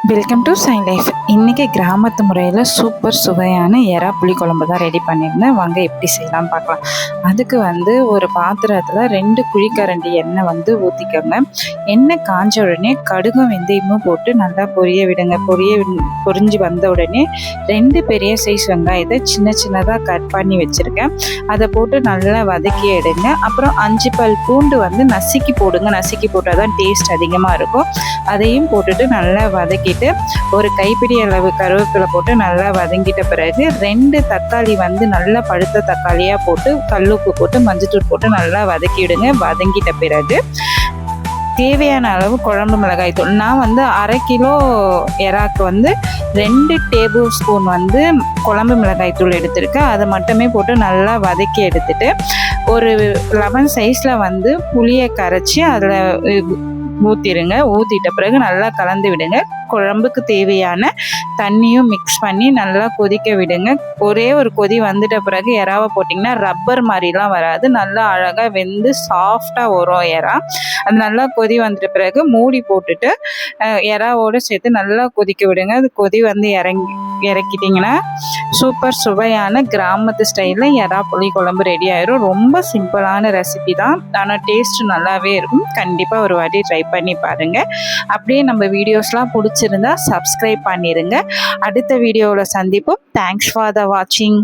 Welcome to sign life. இன்றைக்கி கிராமத்து முறையில் சூப்பர் சுவையான எறா புளி குழம்பு தான் ரெடி பண்ணியிருந்தேன். வாங்க எப்படி செய்யலாம்னு பார்க்கலாம். அதுக்கு ஒரு பாத்திரத்தில் 2 குழிக்கரண்டி எண்ணெய் ஊற்றிக்கோங்க. எண்ணெய் காஞ்ச உடனே கடுகும் வெந்தயமும் போட்டு நல்லா பொரிய விடுங்க. பொரிஞ்சு வந்த உடனே 2 பெரிய சைஸ் வெங்காயத்தை சின்ன சின்னதாக கட் பண்ணி வச்சுருக்கேன். அதை போட்டு நல்லா வதக்கி எடுங்க. அப்புறம் 5 பல் பூண்டு நசுக்கி போடுங்க. நசுக்கி போட்டால் தான் டேஸ்ட் அதிகமாக இருக்கும். அதையும் போட்டுட்டு நல்லா வதக்கிட்டு ஒரு கைப்பிடி அளவு கருவேப்பிலை போட்டு நல்லா வதங்கிட்ட பிறகு 2 தக்காளி நல்லா பழுத்த தக்காளியாக போட்டு கல்லுப்பு போட்டு மஞ்சத்தூள் போட்டு நல்லா வதக்கிவிடுங்க. வதங்கிட்ட பிறகு தேவையான அளவு குழம்பு மிளகாய் தூள், நான் 1/2 கிலோ எறாக்கு 2 டேபிள் ஸ்பூன் குழம்பு மிளகாய் தூள் எடுத்திருக்கேன். அதை மட்டுமே போட்டு நல்லா வதக்கி எடுத்துட்டு ஒரு லெமன் சைஸில் புளியை கரைச்சி அதில் ஊற்றிடுங்க. ஊற்றிட்ட பிறகு நல்லா கலந்து விடுங்க. குழம்புக்கு தேவையான தண்ணியும் மிக்ஸ் பண்ணி நல்லா கொதிக்க விடுங்க. ஒரே ஒரு கொதி வந்துட்ட பிறகு எறாவை போட்டிங்கன்னா ரப்பர் மாதிரிலாம் வராது, நல்லா அழகாக வெந்து சாஃப்டாக வரும் எறா. அது நல்லா கொதி வந்துட்ட பிறகு மூடி போட்டுட்டு எறாவோடு சேர்த்து நல்லா கொதிக்க விடுங்க. அது கொதி இறக்கிட்டிங்கன்னா சூப்பர் சுவையான கிராமத்து ஸ்டைலில் எறா புளி குழம்பு ரெடி ஆயிரும். ரொம்ப சிம்பிளான ரெசிபி தான், ஆனால் டேஸ்ட் நல்லாவே இருக்கும். கண்டிப்பாக ஒரு வாட்டி ட்ரை பண்ணி பாருங்கள். அப்படியே நம்ம வீடியோஸ்லாம் பிடிச்சிருந்தா சப்ஸ்கிரைப் பண்ணிடுங்க. அடுத்த வீடியோவில் சந்திப்போம். தேங்க்ஸ் ஃபார் த வாட்சிங்.